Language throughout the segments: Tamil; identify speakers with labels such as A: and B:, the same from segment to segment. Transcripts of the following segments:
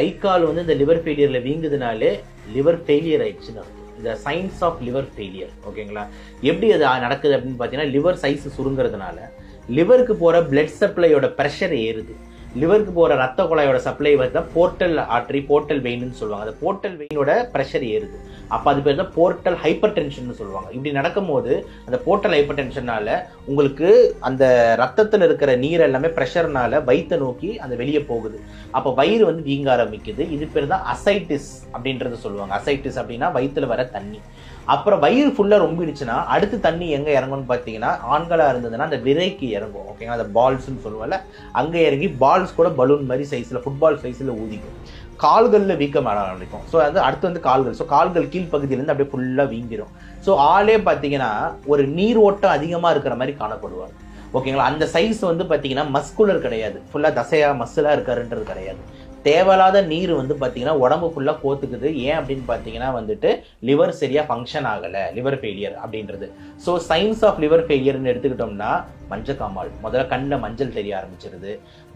A: கை கால் வந்து இந்த லிவர் ஃபெயிலியர்ல வீங்குதுனாலே லிவர் ஃபெயிலியர் ஆயிடுச்சுன்னு அர்த்தம். இந்த சயின்ஸ் ஆஃப் லிவர் ஃபெயிலியர். ஓகேங்களா? எப்படி அது நடக்குது அப்படின்னு பார்த்தீங்கன்னா, லிவர் சைஸ் சுருங்கிறதுனால லிவருக்கு போகிற பிளட் சப்ளையோட ப்ரெஷர் ஏறுது. லிவருக்கு போகிற ரத்த குழாயோட சப்ளை வந்து போர்ட்டல் ஆர்டரி, போர்ட்டல் வெயின்னு சொல்லுவாங்க. அந்த போர்ட்டல் வெயினோட ப்ரெஷர் ஏறுது. அப்போ அது பேர் தான் போர்ட்டல் ஹைப்பர் டென்ஷன் சொல்லுவாங்க. இப்படி நடக்கும்போது அந்த போர்ட்டல் ஹைப்பர் டென்ஷனால உங்களுக்கு அந்த ரத்தத்தில் இருக்கிற நீர் எல்லாமே ப்ரெஷர்னால வயிற்றை நோக்கி அந்த வெளியே போகுது. அப்போ வயிறு வந்து வீங்க ஆரம்பிக்குது. இது பேர் தான் அசைட்டிஸ் அப்படின்றது சொல்லுவாங்க. அசைட்டிஸ் அப்படின்னா வயிற்றுல வர தண்ணி. அப்புறம் வயிறு ஃபுல்லாக ரொம்பிடுச்சுன்னா அடுத்து தண்ணி எங்கே இறங்கும்னு பார்த்தீங்கன்னா, ஆண்களாக இருந்ததுன்னா அந்த விரைக்கு இறங்கும். ஓகேங்களா? அந்த பால்ஸ்ன்னு சொல்லுவோம்ல, அங்கே இறங்கி பால்ஸ் கூட பலூன் மாதிரி சைஸில், ஃபுட்பால் சைஸில் ஊதிக்கும். கால்களில் வீக்கம் ஆரம்பிக்கும். ஸோ அது அடுத்து வந்து கால்கள். ஸோ கால்கள் கீழ்ப்பகுதியிலேருந்து அப்படியே ஃபுல்லாக வீங்கிடும். ஸோ ஆளே பார்த்தீங்கன்னா ஒரு நீர் ஓட்டம் அதிகமாக இருக்கிற மாதிரி காணப்படுவார். ஓகேங்களா? அந்த சைஸ் வந்து பார்த்தீங்கன்னா மஸ்குலர் கிடையாது, ஃபுல்லாக தசையாக மசிலாக இருக்காருன்றது கிடையாது. தேவையில்லாத நீர் வந்து பார்த்தீங்கன்னா உடம்பு ஃபுல்லாக கோத்துக்குது. ஏன் அப்படின்னு பார்த்தீங்கன்னா வந்துட்டு லிவர் சரியாக ஃபங்க்ஷன் ஆகலை, லிவர் ஃபெயிலியர் அப்படின்றது. ஸோ சயின்ஸ் ஆஃப் லிவர் ஃபெயிலியர்னு எடுத்துக்கிட்டோம்னா, மஞ்சக்காமால் முதல்ல கண்ணில் மஞ்சள் தெரிய ஆரம்பிச்சிருது,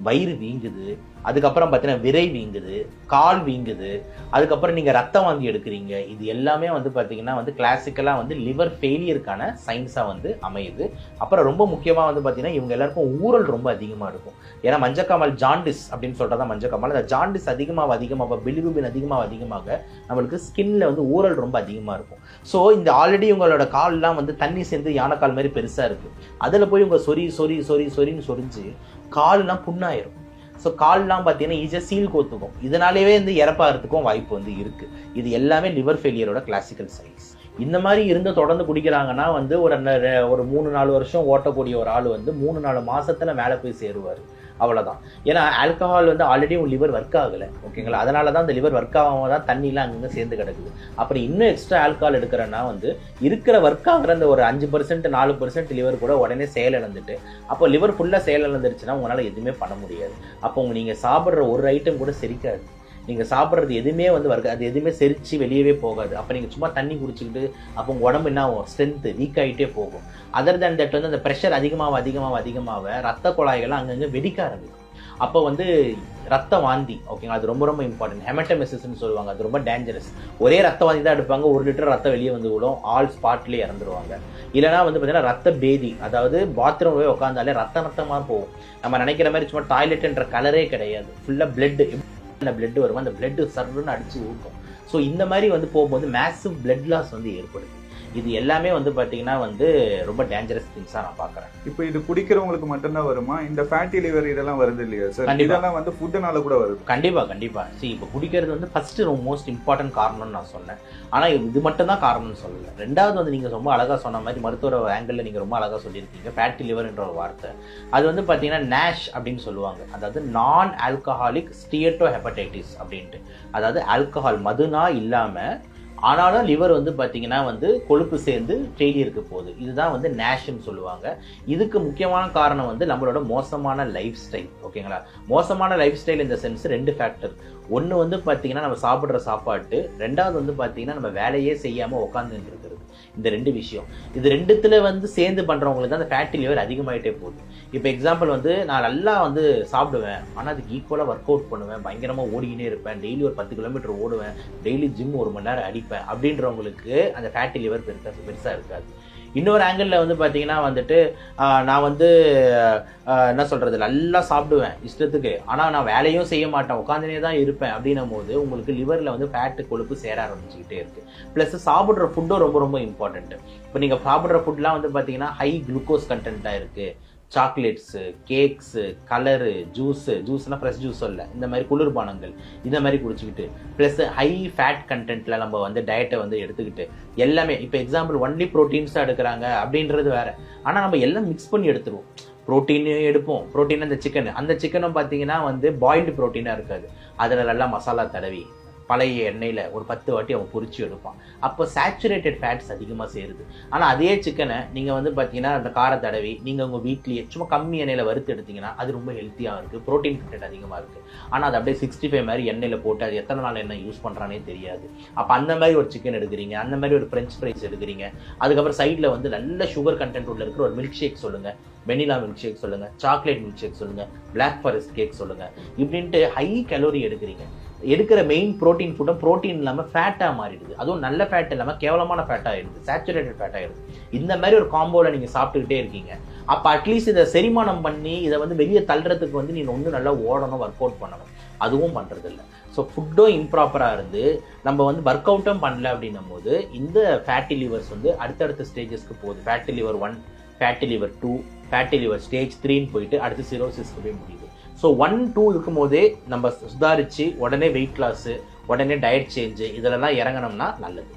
A: வயிறு வீங்குது, அதுக்கப்புறம் பார்த்தீங்கன்னா விரை வீங்குது, கால் வீங்குது, அதுக்கப்புறம் நீங்கள் ரத்தம் வாந்தி எடுக்கிறீங்க. இது எல்லாமே வந்து பார்த்தீங்கன்னா வந்து கிளாசிக்கலாக வந்து லிவர் ஃபெயிலியருக்கான சயின்ஸாக வந்து அமையுது. அப்புறம் ரொம்ப முக்கியமாக வந்து பார்த்தீங்கன்னா இவங்க எல்லாருக்கும் ஊறல் ரொம்ப அதிகமாக இருக்கும். ஏன்னா மஞ்சக்காமால் ஜாண்டிஸ் அப்படின்னு சொல்கிறதா மஞ்சக்காமால். அந்த ஜாண்டிஸ் அதிகமாக பிலிரூபின் அதிகமாக நம்மளுக்கு ஸ்கின்ல வந்து ஊறல் ரொம்ப அதிகமாக இருக்கும். ஸோ இந்த ஆல்ரெடி உங்களோட கால்லாம் வந்து தண்ணி சேர்ந்து யானைக்கால் மாதிரி பெருசாக இருக்குது. அதில் போய் உங்கள் சொரின்னு சொரிஞ்சு கால்லாம் புண்ணாயிரும். ஸோ கால்லாம் பார்த்தீங்கன்னா ஈஸியாக சீல் கோத்துக்கும். இதனாலேயே வந்து இறப்பாகிறதுக்கும் வாய்ப்பு வந்து இருக்குது. இது எல்லாமே லிவர் ஃபெயிலியரோட கிளாசிக்கல் சைன்ஸ். இந்த மாதிரி இருந்து தொடர்ந்து குடிக்கிறாங்கன்னா வந்து ஒரு 3-4 வருஷம் ஓட்டக்கூடிய ஒரு ஆள் வந்து 3-4 மாசத்துல மேலே போய் சேருவார். அவ்வளோதான். ஏன்னா ஆல்கஹால் வந்து ஆல்ரெடி உங்கள் லிவர் ஒர்க் ஆகலை. ஓகேங்களா? அதனால தான் அந்த லிவர் ஒர்க் ஆகாம தான் தண்ணிலாம் அங்கங்கே சேர்ந்து கிடக்குது. அப்புறம் இன்னும் எக்ஸ்ட்ரா ஆல்கஹால் எடுக்கிறன்னா வந்து இருக்கிற ஒர்க் ஆகிற அந்த ஒரு 5% 4% லிவர் கூட உடனே செயலிழந்துட்டு, அப்போ லிவர் ஃபுல்லாக செயலிழந்துருச்சுன்னா உங்களால் எதுவுமே பண்ண முடியாது. அப்போ நீங்கள் சாப்பிட்ற ஒரு ஐட்டம் கூட செரிக்காது. நீங்கள் சாப்பிட்றது எதுவுமே வந்து அது எதுவுமே செரிச்சு வெளியவே போகாது. அப்போ நீங்கள் சும்மா தண்ணி குடிச்சிக்கிட்டு அப்போ உங்கள் உடம்பு என்ன ஆகும்? ஸ்ட்ரென்த்து வீக் ஆகிட்டே போகும். அதர் தேன் தட் வந்து அந்த ப்ரெஷர் அதிகமாக ரத்த குழாய்கள்லாம் அங்கங்கே வெடிக்க ஆரம்பிக்கும். அப்போ வந்து ரத்த வாந்தி. ஓகேங்களா? அது ரொம்ப ரொம்ப இம்பார்ட்டன்ட். ஹெமட்டமெசிஸ்ன்னு சொல்லுவாங்க. அது ரொம்ப டேஞ்சரஸ். ஒரே ரத்த வாந்தி தான் எடுப்பாங்க. 1 லிட்டர் ரத்தம் வெளியே வந்து விடும். ஆல் ஸ்பாட்லேயே இறந்துருவாங்க. இல்லைனா வந்து பார்த்தீங்கன்னா ரத்த பேதி, அதாவது பாத்ரூம் போய் உட்காந்தாலே ரத்தமாக போகும். நம்ம நினைக்கிற மாதிரி சும்மா டாய்லெட்ன்ற கலரே கிடையாது. ஃபுல்லாக பிளட் வரும். அந்த பிளட் சர்ன்னு அடிச்சு ஊட்டும். ஸோ இந்த மாதிரி வந்து போகும்போது மேசிவ் பிளட் லாஸ் வந்து ஏற்படுது. இது எல்லாமே வந்து பார்த்தீங்கன்னா வந்து ரொம்ப டேஞ்சரஸ் திங்ஸாக நான் பார்க்குறேன்.
B: இப்போ இது குடிக்கிறவங்களுக்கு மட்டும்தான் வருமா? இந்த ஃபேட்டி லிவர் இதெல்லாம் வருது இல்லையா சார்? இதெல்லாம் வந்து ஃபுட்டுனால கூட வருது.
A: கண்டிப்பாக. சரி, இப்போ குடிக்கிறது வந்து ஃபர்ஸ்ட் மோஸ்ட் இம்பார்ட்டன்ட் காரணம்னு நான் சொன்னேன். ஆனால் இது மட்டும் தான் காரணம்னு சொல்லலை. ரெண்டாவது வந்து நீங்கள் ரொம்ப அழகாக சொன்ன மாதிரி மருத்துவ ஆங்கிளில் நீங்கள் ரொம்ப அழகாக சொல்லியிருக்கீங்க. ஃபேட்டி லிவர்ன்ற ஒரு வார்த்தை. அது வந்து பார்த்தீங்கன்னா நேஷ் அப்படின்னு சொல்லுவாங்க. அதாவது நான் ஆல்கஹாலிக் ஸ்டியட்டோ ஹெப்படைட்டிஸ் அப்படின்ட்டு. அதாவது ஆல்கஹால் மதுனா இல்லாமல் ஆனாலும் லிவர் வந்து பார்த்தீங்கன்னா வந்து கொழுப்பு சேர்ந்து ஃபெயிலியருக்கு போகுது. இதுதான் வந்து நேஷ்ன்னு சொல்லுவாங்க. இதுக்கு முக்கியமான காரணம் வந்து நம்மளோட மோசமான லைஃப் ஸ்டைல். ஓகேங்களா? மோசமான லைஃப் ஸ்டைல் இந்த சென்ஸ் 2 ஃபேக்டர். ஒன்று வந்து பார்த்தீங்கன்னா நம்ம சாப்பிட்ற சாப்பாட்டு, ரெண்டாவது வந்து பார்த்தீங்கன்னா நம்ம வேலையே செய்யாமல் உட்காந்துட்டு இருக்கிறது. இந்த 2 விஷயம், இது 2த்துல வந்து சேர்ந்து பண்ணுறவங்களுக்கு தான் அந்த ஃபேட்டி லிவர் அதிகமாகிட்டே போகுது. இப்போ எக்ஸாம்பிள் வந்து நான் நல்லா வந்து சாப்பிடுவேன், ஆனால் அதுக்கு ஈக்குவலாக ஒர்க் அவுட் பண்ணுவேன், பயங்கரமாக ஓடிக்கினே இருப்பேன், டெய்லி ஒரு 10 கிலோமீட்டர் ஓடுவேன், டெய்லி ஜிம் 1 மணி நேரம் அடிப்பேன் அப்படின்றவங்களுக்கு அந்த ஃபேட்டி லிவர் பெருசாக இருக்காது. இன்னொரு ஆங்கிளில் வந்து பார்த்தீங்கன்னா வந்துட்டு நான் வந்து என்ன சொல்கிறது, நல்லா சாப்பிடுவேன் இஷ்டத்துக்கு, ஆனால் நான் வேலையும் செய்ய மாட்டேன், உட்காந்துனே தான் இருப்பேன் அப்படின்னும் போது உங்களுக்கு லிவரில் வந்து ஃபேட்டு கொழுப்பு சேர ஆரம்பிச்சுக்கிட்டே இருக்குது. ப்ளஸ் சாப்பிட்ற ஃபுட்டும் ரொம்ப ரொம்ப இம்பார்ட்டன்ட்டு. இப்போ நீங்கள் சாப்பிட்ற ஃபுட்லாம் வந்து பார்த்தீங்கன்னா ஹை குளுக்கோஸ் கண்டென்ட்டாக இருக்குது. சாக்லேட்ஸு, கேக்ஸு, கலரு, ஜூஸ்னால் ஃப்ரெஷ் ஜூஸ் இல்லை, இந்த மாதிரி குளிர்பானங்கள் இந்த மாதிரி குடிச்சிக்கிட்டு, ப்ளஸ் ஹை ஃபேட் கண்டென்ட்டில் நம்ம வந்து டயட்டை வந்து எடுத்துக்கிட்டு எல்லாமே, இப்போ எக்ஸாம்பிள் ஒன்லி ப்ரோட்டீன்ஸாக எடுக்கிறாங்க அப்படின்றது வேறு. ஆனால் நம்ம எல்லாம் மிக்ஸ் பண்ணி எடுத்துருவோம். ப்ரோட்டீன் எடுப்போம். ப்ரோட்டீன் அந்த சிக்கனும் பார்த்தீங்கன்னா வந்து பாயில்டு ப்ரோட்டீனாக இருக்காது. அதில் நல்லா மசாலா தடவி பழைய எண்ணெயில் ஒரு 10 வாட்டி அவன் பொரிச்சு எடுப்பான். அப்போ சேச்சுரேட்டட் ஃபேட்ஸ் அதிகமாக சேருது. ஆனால் அதே சிக்கனை நீங்கள் வந்து பார்த்தீங்கன்னா அந்த காரை தடவி நீங்கள் உங்கள் வீட்லேயே சும்மா கம்மி எண்ணெயில் வறுத்து எடுத்தீங்கன்னா அது ரொம்ப ஹெல்த்தியாக இருக்குது, ப்ரோட்டீன் கண்டென்ட் அதிகமாக இருக்குது. ஆனால் அது அப்படியே 65 மாதிரி எண்ணெயில் போட்டு அது எத்தனை நாள் எண்ணெய் யூஸ் பண்ணுறானே தெரியாது. அப்போ அந்த மாதிரி ஒரு சிக்கன் எடுக்கிறீங்க, அந்த மாதிரி ஒரு ஃப்ரெஞ்ச் ஃப்ரைஸ் எடுக்கிறீங்க, அதுக்கப்புறம் சைடில் வந்து நல்ல சுகர் கண்டென்ட் உள்ள இருக்கிற ஒரு மில்க் ஷேக் சொல்லுங்கள், வெனிலா மில்க் ஷேக் சொல்லுங்கள், சாக்லேட் மில்க் ஷேக் சொல்லுங்கள், பிளாக் ஃபாரஸ்ட் கேக் சொல்லுங்கள், இப்படின்ட்டு ஹை கலோரி எடுக்கிறீங்க. எடுக்கிற மெயின் ப்ரோட்டீன் ஃபுட்டும் ப்ரோட்டீன் இல்லாமல் ஃபேட்டாக மாறிடுது. அதுவும் நல்ல ஃபேட் இல்லாமல் கேவலமான ஃபேட் ஆகிடுது, சேச்சுரேட்டட் ஃபேட் ஆகிடுது. இந்த மாதிரி ஒரு காம்போவில் நீங்கள் சாப்பிட்டுக்கிட்டே இருக்கீங்க. அப்போ அட்லீஸ்ட் இதை செரிமானம் பண்ணி இதை வந்து வெளியே தள்ளுறதுக்கு வந்து நீங்கள் ஒன்றும் நல்லா ஓடணும், ஒர்க் அவுட் பண்ணணும். அதுவும் பண்ணுறது இல்லை. ஸோ ஃபுட்டும் இம்ப்ராப்பராக இருந்து நம்ம வந்து ஒர்க் அவுட்டும் பண்ணல அப்படின்னும் போது இந்த ஃபேட்டி லிவர்ஸ் வந்து அடுத்தடுத்த ஸ்டேஜஸ்க்கு போகுது. Fatty liver 1, fatty liver 2, fatty liver stage 3ன்னு போயிட்டு அடுத்து சிரோசிஸ்க்கு போய் முடியுது. ஸோ 1, 2 இருக்கும் போதே நம்ம சுதாரித்து உடனே வெயிட் லாஸு, உடனே டயட் சேஞ்சு இதெல்லாம் இறங்கணும்னா நல்லது.